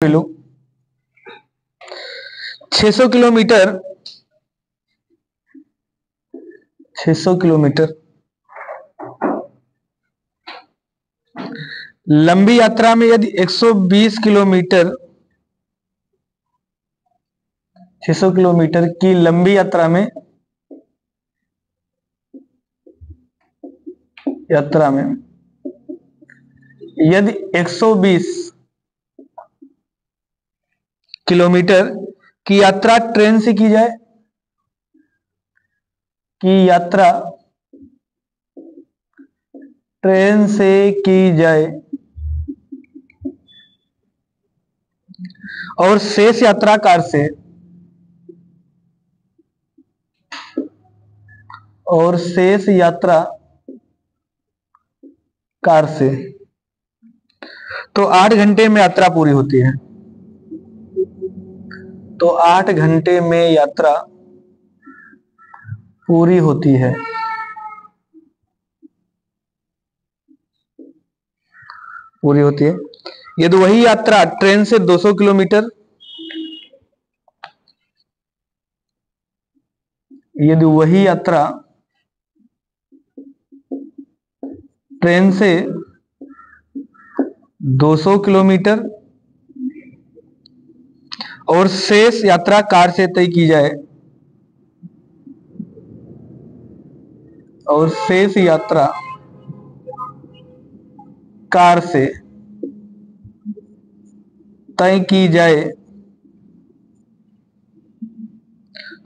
लो 600 kilometre 600 kilometre लंबी यात्रा में यदि 120 किलोमीटर 600 किलोमीटर की लंबी यात्रा में यदि 120 किलोमीटर की यात्रा ट्रेन से की जाए और शेष यात्रा कार से तो 8 घंटे में यात्रा पूरी होती है। तो 8 घंटे में यात्रा पूरी होती है। यदि वही यात्रा ट्रेन से 200 किलोमीटर यदि वही यात्रा ट्रेन से 200 किलोमीटर और शेष यात्रा कार से तय की जाए और शेष यात्रा कार से तय की जाए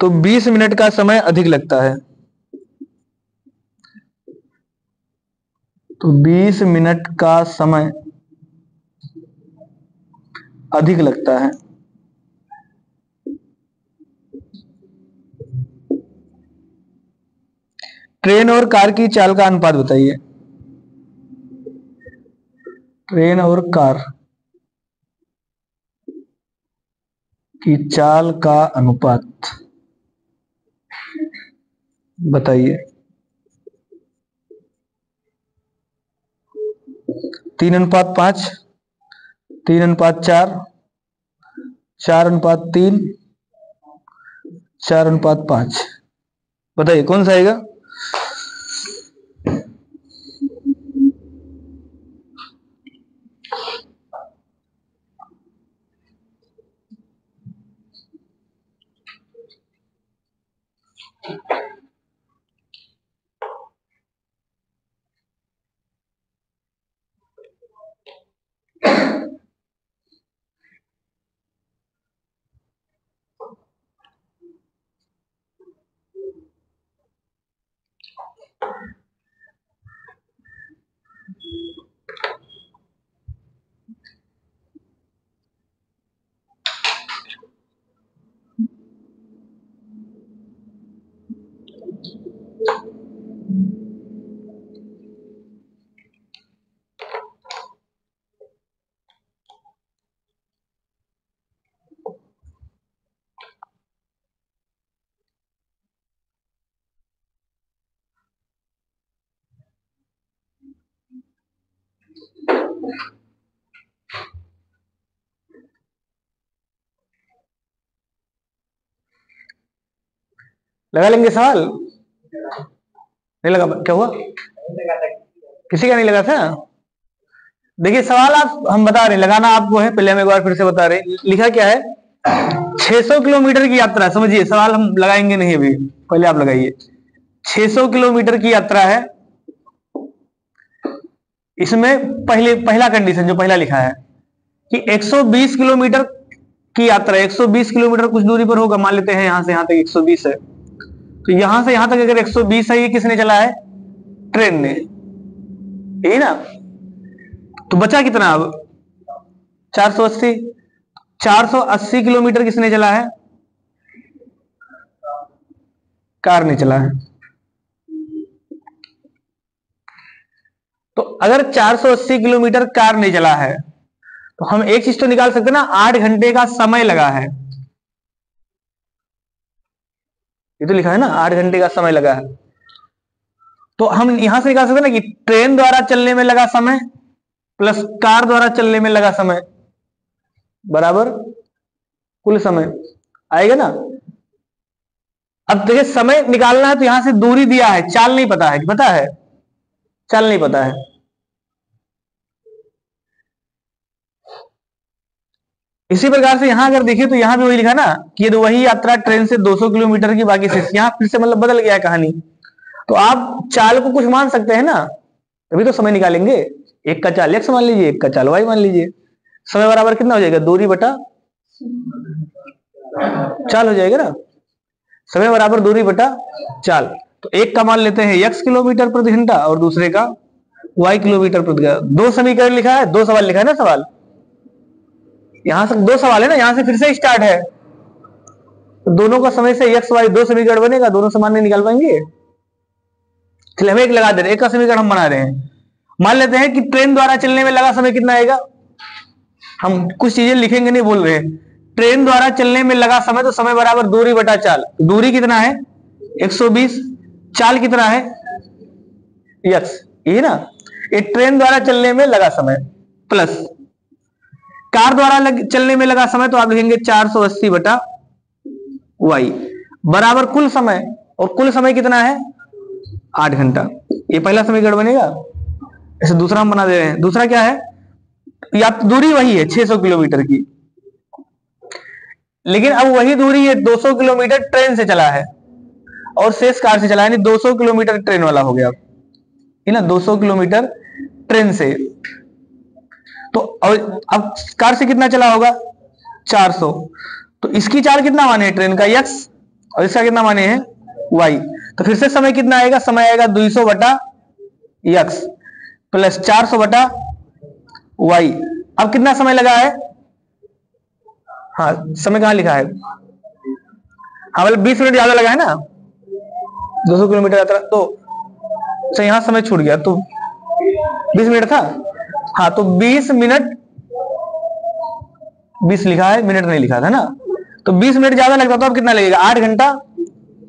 तो 20 मिनट का समय अधिक लगता है। तो 20 मिनट का समय अधिक लगता है। ट्रेन और कार की चाल का अनुपात बताइए। ट्रेन और कार की चाल का अनुपात बताइए। 3:5, 3:4, 4:3, 4:5 बताइए कौन सा आएगा। लगा लेंगे सवाल। नहीं लगा, क्या हुआ? किसी का नहीं लगा था। देखिए सवाल हम बता रहे हैं, लगाना आपको है। पहले हम एक बार फिर से बता रहे हैं, लिखा क्या है। 600 किलोमीटर की यात्रा, समझिए सवाल हम लगाएंगे नहीं अभी, पहले आप लगाइए। 600 किलोमीटर की यात्रा है। इसमें पहला कंडीशन जो पहला लिखा है कि 120 किलोमीटर की यात्रा, 120 किलोमीटर कुछ दूरी पर होगा, मान लेते हैं यहां से यहां तक 120 है। तो यहां से यहां तक अगर 120 है, ये किसने चला है? ट्रेन ने, यही ना। तो बचा कितना अब? 480। 480 किलोमीटर किसने चला है? कार ने चला है। तो अगर 480 किलोमीटर कार ने चला है तो हम एक चीज तो निकाल सकते हैं ना, 8 घंटे का समय लगा है। ये तो लिखा है ना 8 घंटे का समय लगा है। तो हम यहां से निकाल सकते हैं ना कि ट्रेन द्वारा चलने में लगा समय प्लस कार द्वारा चलने में लगा समय, बराबर कुल समय आएगा ना। अब देखिए समय निकालना है तो यहां से दूरी दिया है, चाल नहीं पता है, पता है चाल नहीं पता है। इसी प्रकार से यहां अगर देखिए तो यहां भी वही लिखा ना कि यदि वही यात्रा ट्रेन से 200 किलोमीटर की बाकी से, यहां फिर से मतलब बदल गया है कहानी। तो आप चाल को कुछ मान सकते हैं ना, तभी तो समय निकालेंगे। एक का चाल x मान लीजिए, एक का चाल y मान लीजिए। समय बराबर कितना हो जाएगा, दूरी बटा चाल हो जाएगा ना। समय बराबर दूरी बटा चाल। तो एक का मान लेते हैं x किलोमीटर प्रति घंटा और दूसरे का y किलोमीटर प्रति घंटा। दो समीकरण लिखा है, दो सवाल लिखा है ना। सवाल यहां से दो सवाल है ना, यहां से फिर से स्टार्ट है। तो दोनों का समय से x y दो समीकरण बनेगा, दोनों समान नहीं निकाल पाएंगे। चलिए हम एक लगा दे रहे हैं, एक का समीकरण हम बना रहे हैं। मान लेते हैं कि ट्रेन द्वारा चलने में लगा समय कितना आएगा। हम कुछ चीजें लिखेंगे नहीं, बोल रहे हैं ट्रेन द्वारा चलने में लगा समय, तो समय बराबर दूरी बटा चाल। दूरी कितना है 120, चाल कितना है x, ये ना। ये ट्रेन द्वारा चलने में लगा समय प्लस कार द्वारा चलने में लगा समय, तो आप लिखेंगे 480 बटा y बराबर कुल समय। और कुल समय कितना है 8 घंटा। ये पहला समीकरण बनेगा। ऐसे दूसरा हम बना दे रहे हैं। दूसरा क्या है, या दूरी वही है 600 किलोमीटर की, लेकिन अब वही दूरी है 200 किलोमीटर ट्रेन से चला है और शेष कार से चला है, यानी 200 किलोमीटर ट्रेन वाला हो गया है ना। 200 किलोमीटर ट्रेन से, तो अब कार से कितना चला होगा 400। तो इसकी चाल कितना माने है ट्रेन का x, और इसका कितना माने हैं y। तो फिर से समय कितना आएगा, समय आएगा 200 बटा x प्लस 400 बटा y। अब कितना समय लगा है, हाँ समय कहां लिखा है, हाँ मतलब 20 मिनट ज्यादा लगा है ना 200 किलोमीटर यात्रा। तो अच्छा यहां समय छूट गया, तो 20 मिनट था, हाँ तो 20 मिनट, 20 लिखा है मिनट नहीं लिखा था ना। तो 20 मिनट ज्यादा लगता, तो अब कितना लगेगा 8 घंटा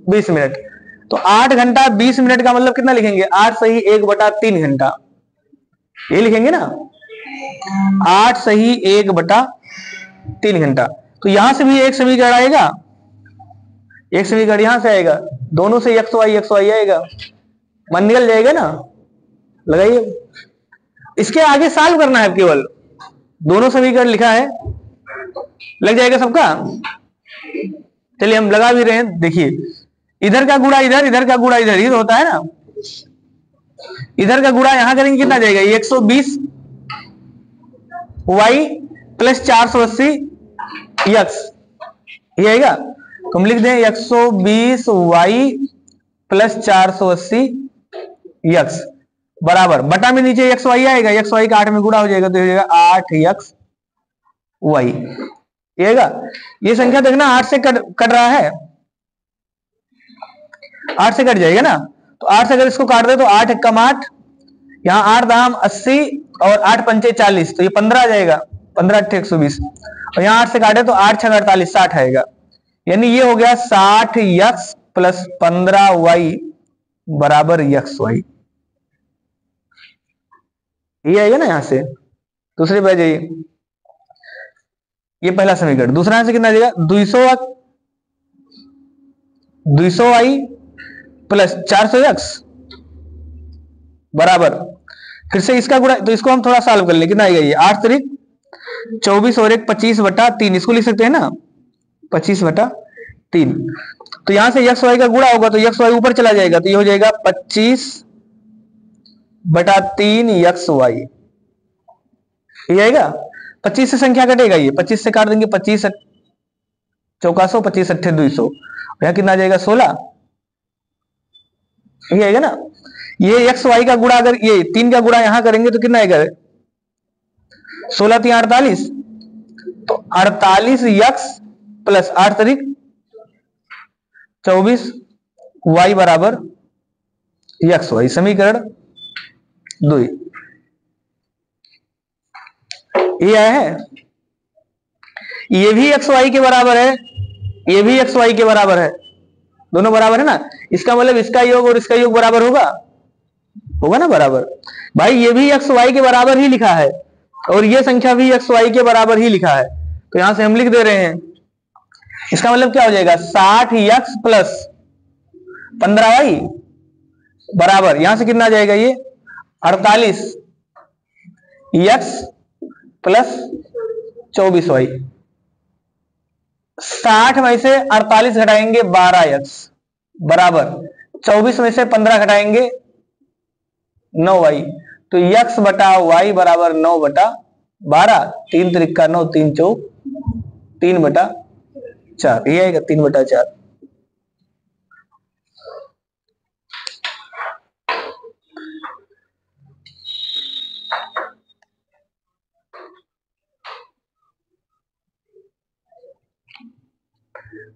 20 मिनट। तो 8 घंटा 20 मिनट का मतलब कितना लिखेंगे, 8 सही 1 बटा 3 घंटा, ये लिखेंगे ना 8 सही 1 बटा 3 घंटा। तो यहां से भी एक समीकरण आएगा, एक समीकरण यहां से आएगा, दोनों से x y आएगा, मन निकल जाएगा ना। लगाइए, इसके आगे सॉल्व करना है केवल, दोनों समीकरण लिखा है, लग जाएगा सबका। चलिए हम लगा भी रहे हैं, देखिए इधर का गुणा इधर, इधर का गुणा इधर, ये तो होता है ना। इधर का गुणा यहां करेंगे कितना जाएगा, 120 y प्लस 480 x, ये आएगा। तो हम लिख दें 120 y प्लस 480 x बराबर, बटा में नीचे x y आएगा, x y का 8 में गुणा हो जाएगा, तो हो जाएगा 8x y। ये संख्या देखना 8 से कट रहा है, 8 से कट जाएगा ना। तो 8 से अगर इसको काट दे तो 8 एकम 8, यहाँ 8 दाम 80 और 8 पंचे 40, तो ये 15 आ जाएगा, 15 अट्ठे 120। और यहाँ 8 से काटे तो 8 छः 48, 60 आएगा। यानी ये हो गया 60x प्लस 15y बराबर xy, ये आएगा ना। यहां से दूसरे पे जाइए, ये पहला समीकरण। दूसरा यहां से कितना आ जाएगा 200y प्लस 400x बराबर, फिर से इसका गुणा, तो इसको हम थोड़ा सॉल्व कर ले, कितना आएगा ये 8 तारीख 24 और 1 25 बटा 3, इसको लिख सकते हैं ना 25 बटा 3। तो यहां से x y का गुणा होगा तो x y ऊपर चला जाएगा, तो ये हो जाएगा 25 बटा 3 xy, ये आएगा। 25 से संख्या कटेगा, ये 25 से काट देंगे, 25 चौका 100, 25 अट्ठे 200, यहां कितना आ जाएगा 16, ये आएगा ना। ये एक्स वाई का गुणा, अगर ये 3 का गुणा यहां करेंगे तो कितना आएगा 16 3 48, तो 48 एक्स प्लस 8 तारीख 24 वाई बराबर एक्स वाई, समीकरण 2 ये आया है। ये भी एक्स वाई के बराबर है, ये भी एक्स वाई के बराबर है, दोनों बराबर है ना। इसका मतलब इसका योग और इसका योग बराबर होगा, होगा ना बराबर। भाई ये भी एक्स वाई के बराबर ही लिखा है और ये संख्या भी एक्स वाई के बराबर ही लिखा है, तो यहां से हम लिख दे रहे हैं, इसका मतलब क्या हो जाएगा 60x प्लस 15y बराबर, यहां से कितना आ जाएगा ये 48x प्लस 24y। 60 में से 48 घटाएंगे 12x बराबर 24 में से 15 घटाएंगे 9y। तो x बटा y बराबर 9 बटा 12, 3 त्रिका 9, 3 चौक 3 बटा 4, ये आएगा 3 बटा 4।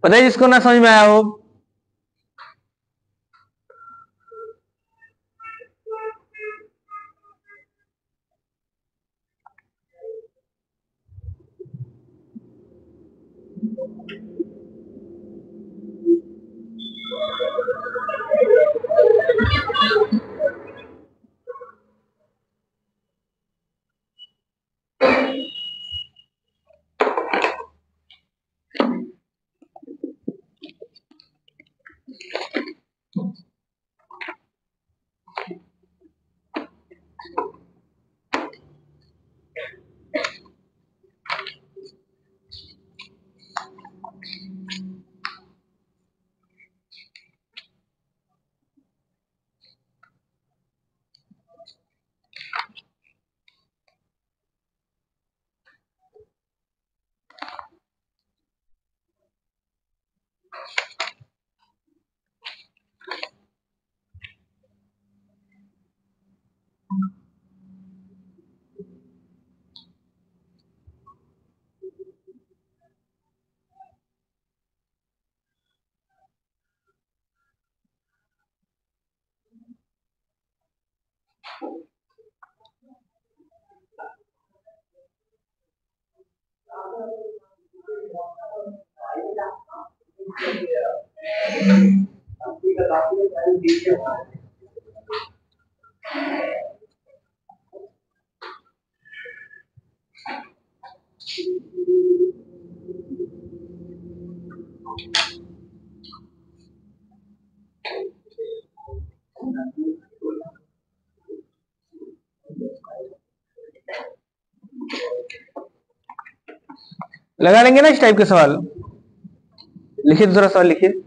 पता है जिसको ना समझ में आया हो, लगा लेंगे ना इस टाइप के सवाल। लिखिए, दूसरा सवाल लिखिए।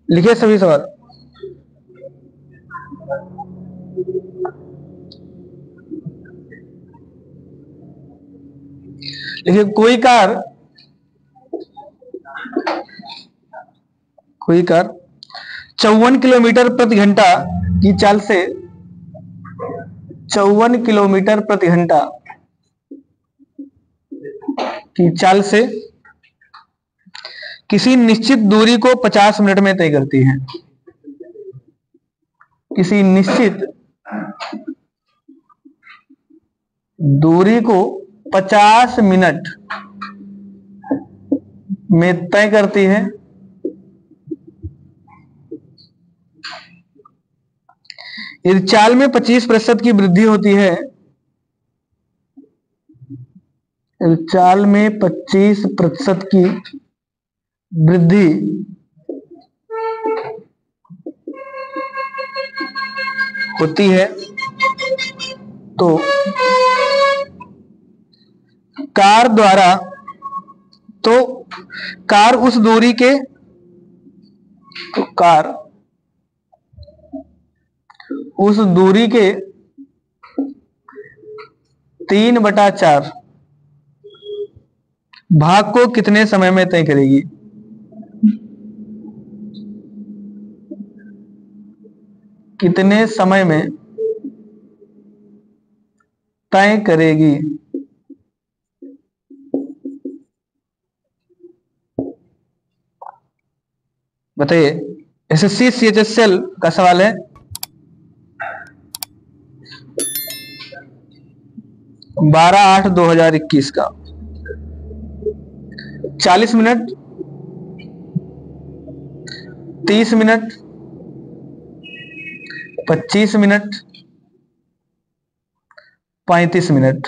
लिखिए सभी सवाल। देखिए, कोई कार 54 किलोमीटर प्रति घंटा की चाल से 54 किलोमीटर प्रति घंटा की चाल से किसी निश्चित दूरी को 50 मिनट में तय करती है। किसी निश्चित दूरी को 50 मिनट में तय करती है। यदि चाल में 25% की वृद्धि होती है, यदि चाल में 25% की वृद्धि होती है तो कार द्वारा कार उस दूरी के तो कार उस दूरी के 3/4 भाग को कितने समय में तय करेगी? कितने समय में तय करेगी? बताइए। एसएससी सीएचएसएल का सवाल है। 12/8/2021 का। 40 मिनट, 30 मिनट, 25 मिनट, 35 मिनट।